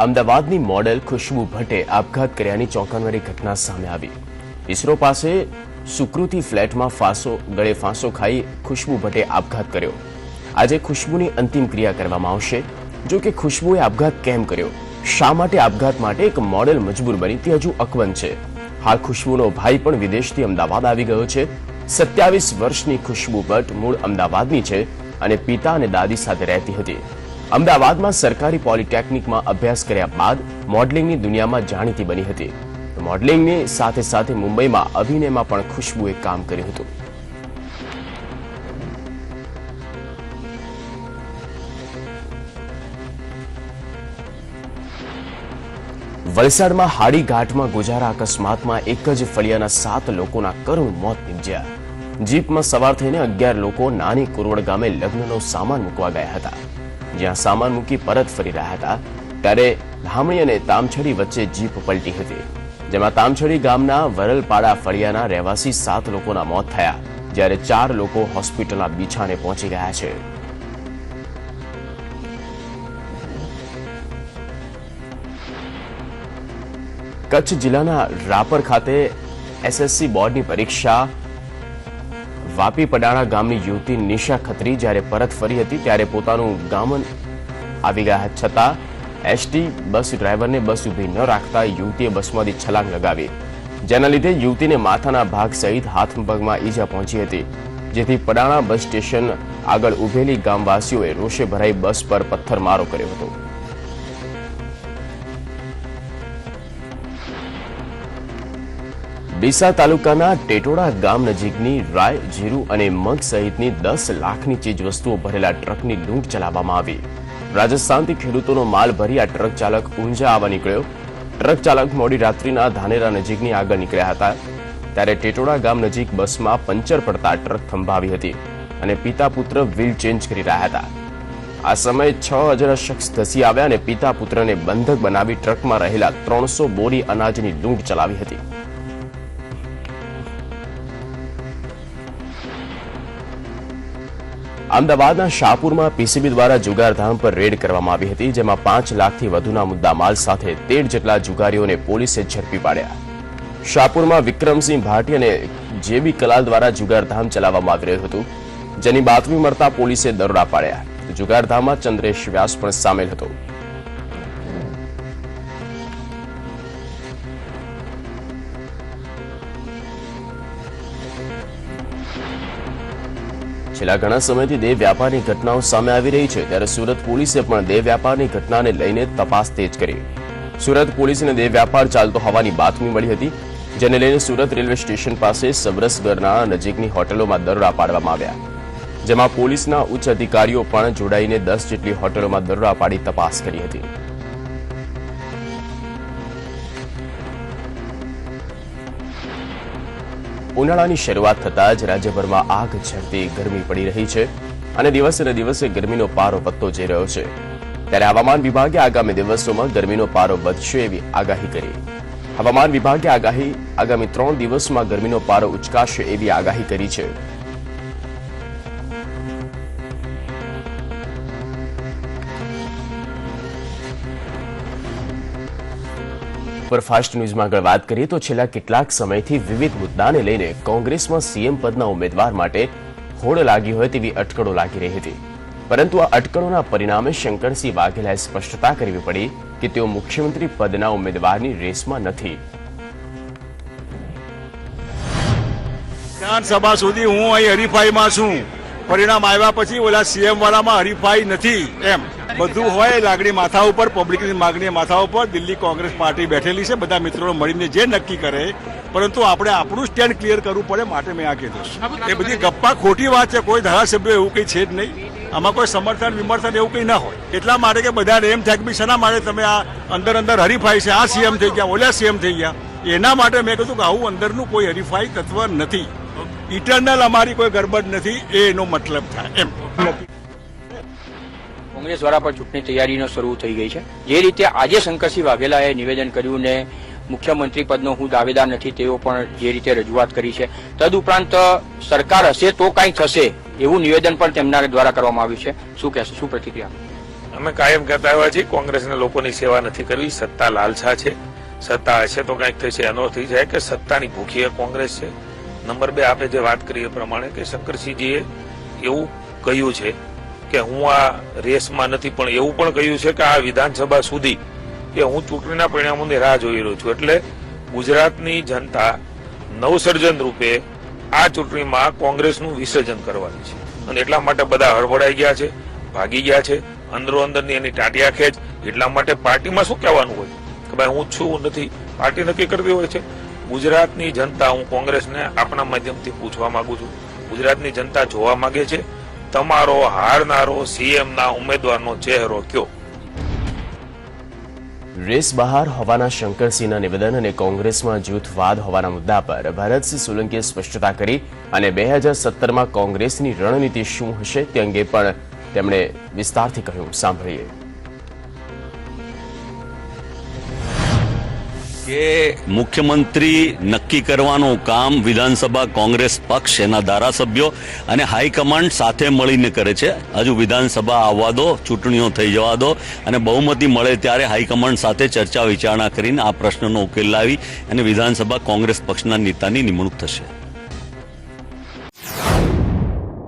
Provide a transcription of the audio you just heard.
અમદાવાદની મોડેલ ખુશ્બુ ભટ્ટે આપઘાત કર્યાની ચોંકાવનારી ઘટના સામે આવી। ઇસરો પાસે સુકૃતિ ફ્લેટમાં ગળે ફાંસો ખાઈ ખુશ્બુ ભટ્ટે આપઘાત કર્યો। આજે ખુશ્બુની અંતિમ ક્રિયા કરવામાં આવશે। જો કે ખુશ્બુએ આપઘાત કેમ કર્યો, શા માટે આપઘાત માટે એક મોડેલ મજબૂર બની તે હજુ અકબંધ છે। હાલ ખુશ્બુનો ભાઈ પણ વિદેશથી અમદાવાદ આવી ગયો છે। 27 વર્ષની ખુશ્બુ ભટ્ટ મૂળ અમદાવાદની છે અને પિતા અને દાદી સાથે રહેતી હતી। અમદાવાદમાં સરકારી પોલિટેકનિકમાં અભ્યાસ કર્યા બાદ મોડલિંગની દુનિયામાં જાણીતી બની હતી। મોડલિંગની સાથે સાથે મુંબઈમાં અભિનયમાં પણ ખુશ્બુએ કામ કર્યું હતું। વલસાડમાં હાડીઘાટમાં ગુજારા અકસ્માતમાં એક જ ફળિયાના 7 લોકોના કરુણ મોત નીપજ્યા। જીપમાં સવાર થઈને 11 લોકો નાની કુરવડ ગામે લગ્નનો સામાન મૂકવા ગયા હતા। જ્યાં સામાન મૂકી પરત ફરી રહ્યા હતા ત્યારે ધામણી અને તામછડી વચ્ચે જીપ પલટી હતી, જેમાં તામછડી ગામના વરલપાડા ફળિયાના રહેવાસી 7 લોકોના મોત થયા, જ્યારે 4 લોકો હોસ્પિટલના બીછાને પહોંચી ગયા છે। કચ્છ જિલ્લાના રાપર ખાતે એસએસસી બોર્ડની પરીક્ષા વાપી પડાણા ગામની યુવતી નિશા ખત્રી જ્યારે પરત ફરી હતી ત્યારે પોતાનું ગામ આવી ગયા છતાં એસટી બસ ડ્રાઈવરને બસ ઊભી ન રાખતા યુવતીએ બસમાંથી છલાંગ લગાવી, જેના લીધે યુવતીને માથાના ભાગ સહિત હાથ પગમાં ઈજા પહોંચી હતી, જેથી પડાણા બસ સ્ટેશન આગળ ઉભેલી ગામવાસીઓએ રોષે ભરાઈ બસ પર પથ્થરમારો કર્યો હતો। ડીસા તાલુકાના ટેટોડા ગામ નજીકની રાય, જીરું અને મગ સહિતની 10 લાખની ચીજવસ્તુઓ ભરેલા ટ્રકની લૂંટ ચલાવવામાં આવી। રાજસ્થાનથી ખેડૂતોનો માલ ભરી આ ટ્રક ચાલક ઊંઝા આવવા નીકળ્યો। ટ્રક ચાલક મોડી રાત્રિના ધાનેરા નજીકની આગળ નીકળ્યા હતા ત્યારે ટેટોડા ગામ નજીક બસમાં પંચર પડતા ટ્રક થંભાવી હતી અને પિતા પુત્ર વ્હીલ ચેન્જ કરી રહ્યા હતા। આ સમયે 6 અજાણ્યા શખ્સ ધસી આવ્યા અને પિતા પુત્રને બંધક બનાવી ટ્રકમાં રહેલા 300 બોરી અનાજની લૂંટ ચલાવી હતી। અમદાવાદના શાહપુરમાં પીસીબી દ્વારા જુગારધામ પર રેડ કરવામાં આવી હતી, જેમાં 5 લાખથી વધુના મુદ્દામાલ સાથે 13 જેટલા જુગારીઓને પોલીસે ઝડપી પાડ્યા। શાહપુરમાં વિક્રમસિંહ ભાટી અને જેબી કલાલ દ્વારા જુગારધામ ચલાવવામાં આવી રહ્યું હતું, જેની બાતમી મળતા પોલીસે દરોડા પાડ્યા। જુગારધામમાં ચંદ્રેશ વ્યાસ પણ સામેલ હતો। છેલ્લા ઘણા સમયથી દેહ વ્યાપારની ઘટનાઓ સામે આવી રહી છે, ત્યારે સુરત પોલીસે પણ દેહ વ્યાપારની ઘટનાને લઈને તપાસ તેજ કરી। સુરત પોલીસને દેહ વ્યાપાર ચાલતો હોવાની બાતમી મળી હતી, જેને લઈને સુરત રેલવે સ્ટેશન પાસે સબરસગરના નજીકની હોટેલોમાં દરોડા પાડવામાં આવ્યા, જેમાં પોલીસના ઉચ્ચ અધિકારીઓ પણ જોડાઈને 10 જેટલી હોટેલોમાં દરોડા પાડી તપાસ કરી હતી। ઉનાળાની શરૂઆત થતાં જ રાજ્યભરમાં આગ ઝરતી ગરમી પડી રહી છે અને દિવસે ને દિવસે ગરમીનો પારો વધતો જઈ રહ્યો છે, ત્યારે હવામાન વિભાગે આગામી દિવસોમાં ગરમીનો પારો વધશે એવી આગાહી કરી। હવામાન વિભાગે આગામી 3 દિવસમાં ગરમીનો પારો ઉચકાશે એવી આગાહી કરી છે। સુપરફાસ્ટ ન્યૂઝમાં આગળ વાત કરીએ તો છેલ્લા કેટલાક સમયથી વિવિધ મુદ્દાને લઈને કોંગ્રેસમાં સીએમ પદના ઉમેદવાર માટે હોડ લાગી હોય તેવી અટકળો લાગી રહી હતી, પરંતુ આ અટકળોના પરિણામે શંકરસિંહ વાઘેલાએ સ્પષ્ટતા કરવી પડી કે તેઓ મુખ્યમંત્રી પદના ઉમેદવારની રેસમાં નથી। વિધાનસભા સુધી હું અહીં હરીફાઈમાં છું, પરિણામ આવ્યા પછી ઓલા સીએમ વાળામાં હરીફાઈ નથી એમ બધું હોય। લાગણી માથા ઉપર, પબ્લિકની માગણી માથા ઉપર દિલ્હી કોંગ્રેસ પાર્ટી બેઠેલી છે, બધા મિત્રો મળીને જે નક્કી કરે, પરંતુ આપણે આપણું સ્ટેન્ડ ક્લિયર કરવું પડે, માટે મેં આ કીધું। એ બધી ગપ્પા ખોટી વાત છે, કોઈ ધારાસભ્ય એવું કંઈ છે જ નહીં, આમાં કોઈ સમર્થન વિમર્થન એવું કંઈ ના હોય। એટલા માટે કે બધાને એમ થાય કે ભાઈ શેના માટે તમે આ અંદર હરીફાઈ છે, આ સીએમ થઈ ગયા, ઓલા સીએમ થઈ ગયા, એના માટે મેં કીધું કે આવું અંદરનું કોઈ હરીફાઈ તત્વ નથી, ઇટરનલ અમારી કોઈ ગરબડ નથી, એનો મતલબ થાય એમ। કોંગ્રેસ દ્વારા પણ ચૂંટણી તૈયારીનો શરૂ થઈ ગઈ છે। જે રીતે આજે શંકરસિંહ વાઘેલાએ નિવેદન કર્યું ને મુખ્યમંત્રી પદનો હું દાવેદાર નથી તેઓ પણ જે રીતે રજૂઆત કરી છે, તદુપરાંત સરકાર હશે તો કંઈ થશે એવું નિવેદન પણ તેમના દ્વારા કરવામાં આવ્યું છે। શું કહેશો, શું પ્રતિક્રિયા? અમે કાયમ કહેતા આવ્યા છીએ કોંગ્રેસને લોકોની સેવા નથી કરવી, સત્તા લાલસા છે, સત્તા હશે તો કંઈક થશે. એનો થઈ જાય કે સત્તાની ભૂખી કોંગ્રેસ છે. નંબર 2, આપે જે વાત કરી એ પ્રમાણે કે શંકરસિંહજીએ એવું કહ્યું છે કે હું આ રેસમાં નથી, પણ એવું પણ કહ્યું છે કે આ વિધાનસભા સુધી કે હું ચૂંટણીના પરિણામોની રાહ જોઈ રહ્યો છું. એટલે ગુજરાતની જનતા નવસર્જન રૂપે આ ચૂંટણીમાં કોંગ્રેસનું વિસર્જન કરવાની છે અને એટલા માટે બધા હળવળાઈ ગયા છે, ભાગી ગયા છે. અંદરો અંદરની એની ટાટિયા ખેંચ. એટલા માટે પાર્ટીમાં શું કહેવાનું હોય કે ભાઈ હું છું નથી, પાર્ટી નક્કી કરતી હોય છે. ગુજરાતની જનતા, હું કોંગ્રેસને આપણા માધ્યમથી પૂછવા માંગુ છું, ગુજરાતની જનતા જોવા માંગે છે તમારો હારનારો સીએમના ઉમેદવારનો ચહેરો કયો. રેસ બહાર હોવાના શંકરસિંહના નિવેદન અને કોંગ્રેસમાં જૂથવાદ હોવાના મુદ્દા પર ભરતસિંહ સોલંકીએ સ્પષ્ટતા કરી અને 2017માં કોંગ્રેસની રણનીતિ શું હશે તે અંગે પણ તેમણે વિસ્તારથી કહ્યું. સાંભળીએ. કે મુખ્યમંત્રી નક્કી કરવાનું કામ વિધાનસભા કોંગ્રેસ પક્ષ, એના ધારાસભ્યો અને હાઈકમાન્ડ સાથે મળીને કરે છે. હજુ વિધાનસભા આવવા દો, ચૂંટણીઓ થઈ જવા દો અને બહુમતી મળે ત્યારે હાઈકમાન્ડ સાથે ચર્ચા વિચારણા કરીને આ પ્રશ્નનો ઉકેલ લાવી અને વિધાનસભા કોંગ્રેસ પક્ષના નેતાની નિમણૂક થશે.